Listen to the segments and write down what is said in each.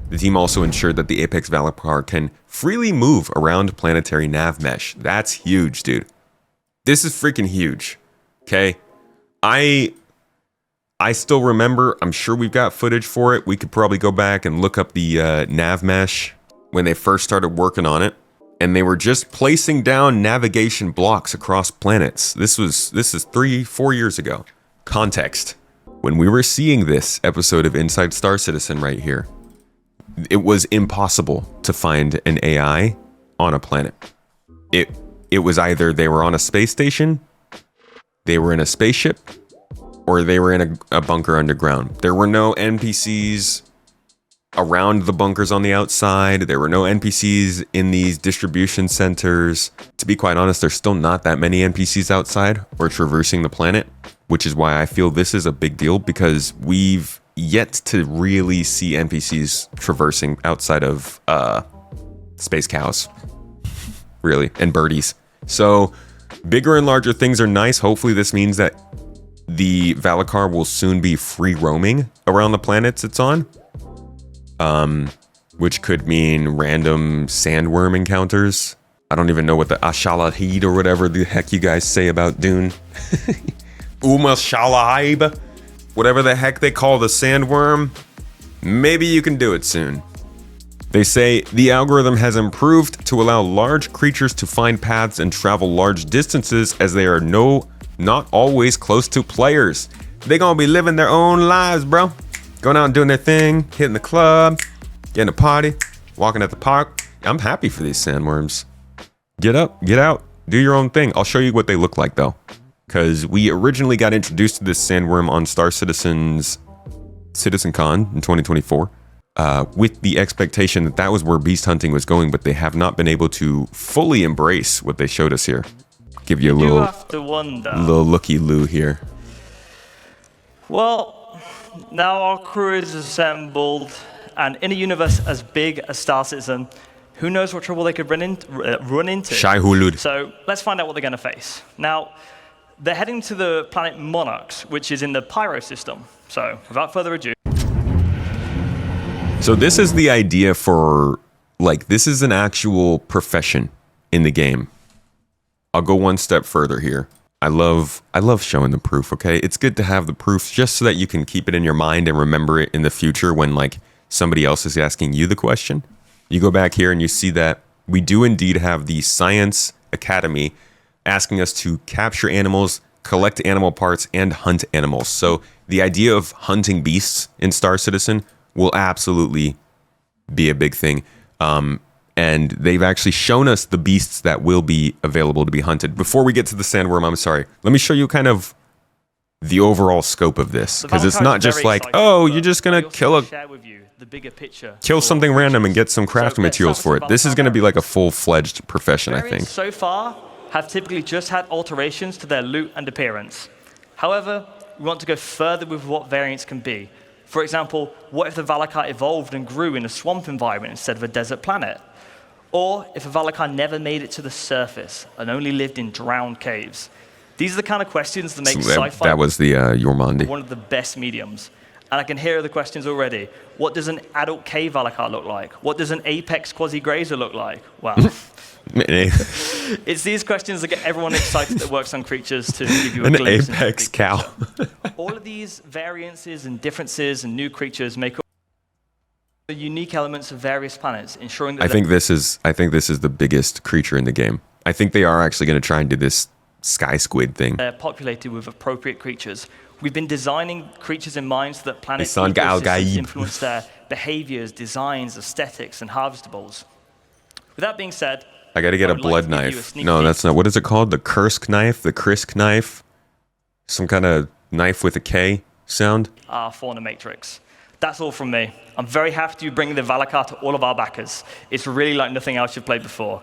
The team also ensured that the Apex Valakar can freely move around planetary nav mesh. That's huge, dude. This is freaking huge. Okay? I still remember, I'm sure we've got footage for it. We could probably go back and look up the nav mesh when they first started working on it. And they were just placing down navigation blocks across planets. This is 3-4 years ago. Context. When we were seeing this episode of Inside Star Citizen right here, it was impossible to find an AI on a planet. It was either they were on a space station, they were in a spaceship, or they were in a bunker underground. There were no NPCs around the bunkers on the outside. There were no NPCs in these distribution centers. To be quite honest, there's still not that many NPCs outside or traversing the planet, which is why I feel this is a big deal, because we've yet to really see NPCs traversing outside of space cows, really, and birdies. So bigger and larger things are nice. Hopefully this means that the Valakar will soon be free roaming around the planets it's on. Which could mean random sandworm encounters. I don't even know what the Shai-Hulud or whatever the heck you guys say about Dune. Shai-Hulud, whatever the heck they call the sandworm. Maybe you can do it soon. They say the algorithm has improved to allow large creatures to find paths and travel large distances, as they are not always close to players. They gonna be living their own lives, bro. Going out and doing their thing, hitting the club, getting a party, walking at the park. I'm happy for these sandworms. Get up, get out, do your own thing. I'll show you what they look like though, because we originally got introduced to this sandworm on Star Citizen's CitizenCon in 2024 with the expectation that that was where beast hunting was going, but they have not been able to fully embrace what they showed us here. Give you a little looky-loo here. Well, now our crew is assembled, and in a universe as big as Star Citizen, who knows what trouble they could run into. Shai-Hulud. So let's find out what they're going to face. Now, they're heading to the planet Monarchs, which is in the Pyro system. So without further ado. So this is the idea for, like, this is an actual profession in the game. I'll go one step further here. I love showing the proof, okay? It's good to have the proof just so that you can keep it in your mind and remember it in the future when, like, somebody else is asking you the question. You go back here and you see that we do indeed have the Science Academy asking us to capture animals, collect animal parts, and hunt animals. So the idea of hunting beasts in Star Citizen will absolutely be a big thing. And they've actually shown us the beasts that will be available to be hunted. Before we get to the sandworm, I'm sorry, let me show you kind of the overall scope of this, because it's not just like, oh, you're just gonna kill something random and get some crafting materials for it. This is gonna be like a full-fledged profession, I think. So far, have typically just had alterations to their loot and appearance. However, we want to go further with what variants can be. For example, what if the Valakar evolved and grew in a swamp environment instead of a desert planet? Or if a Valakar never made it to the surface and only lived in drowned caves? These are the kind of questions that make sci-fi that was the Yormandi. One of the best mediums. And I can hear the questions already. What does an adult cave Valakar look like? What does an apex quasi-grazer look like? Well, it's these questions that get everyone excited that works on creatures to give you a glimpse. An apex cow. All of these variances and differences and new creatures make up the unique elements of various planets, ensuring that I think this is the biggest creature in the game. I think they are actually going to try and do this sky squid thing. They're populated with appropriate creatures. We've been designing creatures in mind so that planet ecosystems influence their behaviors, designs, aesthetics, and harvestables. With that being said, I got to get a blood knife. No, that's not. What is it called? The Kursk knife? The Krisk knife? Some kind of knife with a K sound? Fauna Matrix. That's all from me. I'm very happy to bring the Valakar to all of our backers. It's really like nothing else you've played before.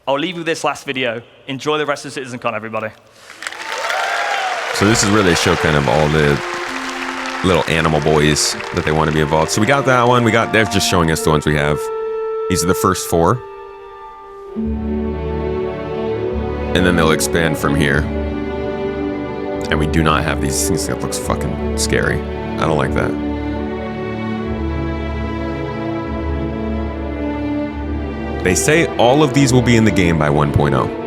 I'll leave you with this last video. Enjoy the rest of CitizenCon, everybody. So this is really a show kind of all the little animal boys that they want to be involved. So we got that one. They're just showing us the ones we have. These are the first 4. And then they'll expand from here. And we do not have these things. That looks fucking scary. I don't like that. They say all of these will be in the game by 1.0.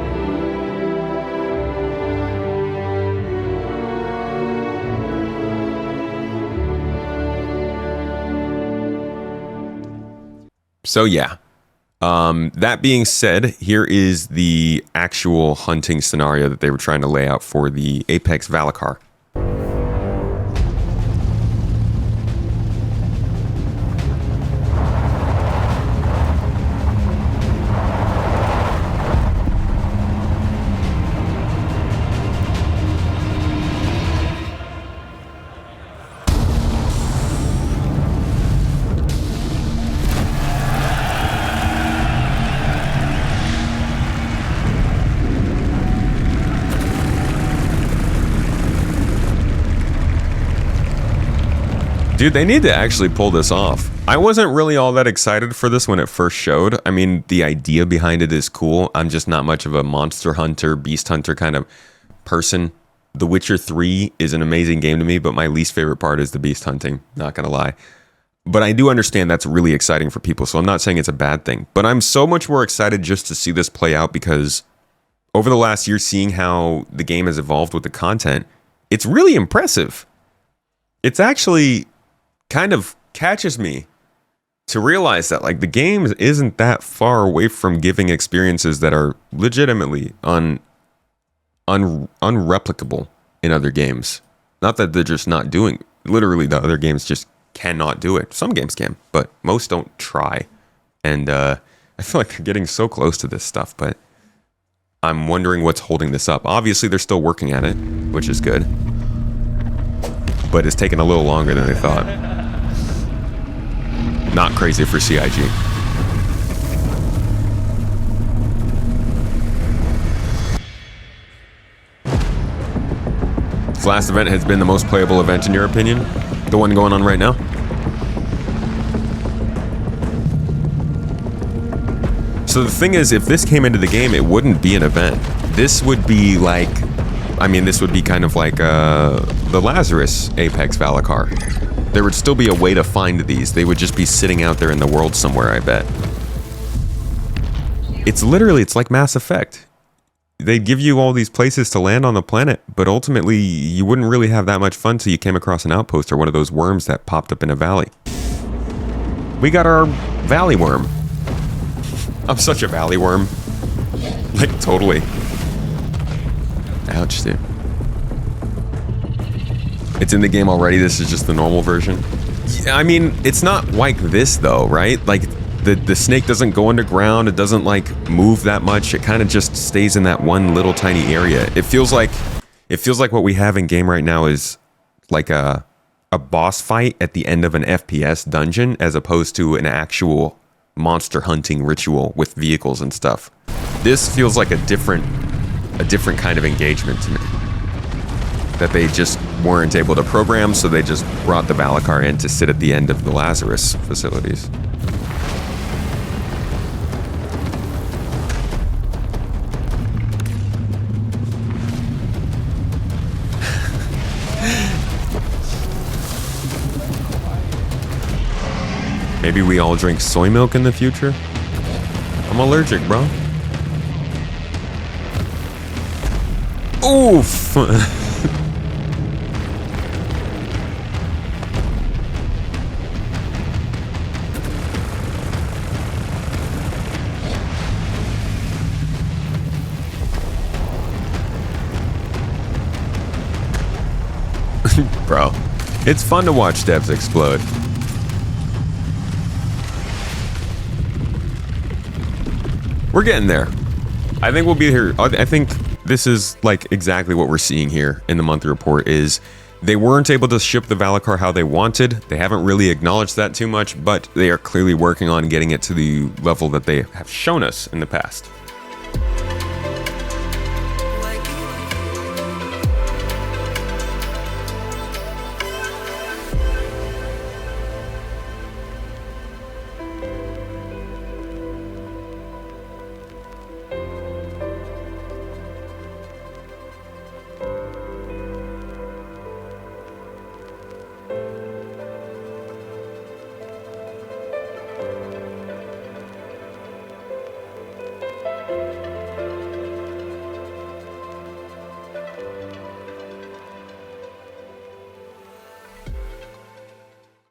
So yeah, that being said, here is the actual hunting scenario that they were trying to lay out for the Apex Valakar. Dude, they need to actually pull this off. I wasn't really all that excited for this when it first showed. I mean, the idea behind it is cool. I'm just not much of a monster hunter, beast hunter kind of person. The Witcher 3 is an amazing game to me, but my least favorite part is the beast hunting, not gonna lie. But I do understand that's really exciting for people, so I'm not saying it's a bad thing. But I'm so much more excited just to see this play out because over the last year, seeing how the game has evolved with the content, it's really impressive. It's actually kind of catches me to realize that like the game isn't that far away from giving experiences that are legitimately unreplicable in other games. Not that they're just not doing, literally the other games just cannot do it. Some games can, but most don't try. And I feel like they're getting so close to this stuff, but I'm wondering what's holding this up. Obviously they're still working at it, which is good. But it's taken a little longer than they thought. Not crazy for CIG. This last event has been the most playable event in your opinion? The one going on right now? So the thing is, if this came into the game, it wouldn't be an event. This would be like, I mean, this would be kind of like the Lazarus Apex Valakar. There would still be a way to find these. They would just be sitting out there in the world somewhere, I bet. It's literally, it's like Mass Effect. They'd give you all these places to land on the planet, but ultimately you wouldn't really have that much fun till you came across an outpost or one of those worms that popped up in a valley. We got our valley worm. I'm such a valley worm. Like, totally. Ouch, dude. It's in the game already, this is just the normal version. Yeah, I mean, it's not like this though, right? Like, the snake doesn't go underground, it doesn't like move that much, it kind of just stays in that one little tiny area. It feels like what we have in game right now is like a boss fight at the end of an FPS dungeon as opposed to an actual monster hunting ritual with vehicles and stuff. This feels like a different kind of engagement to me that they just weren't able to program, so they just brought the Valakar in to sit at the end of the Lazarus facilities. Maybe we all drink soy milk in the future? I'm allergic, bro. Oof! Bro, it's fun to watch devs explode. We're getting there. I think we'll be here. I think this is like exactly what we're seeing here in the monthly report is they weren't able to ship the Valakar how they wanted. They haven't really acknowledged that too much, but they are clearly working on getting it to the level that they have shown us in the past.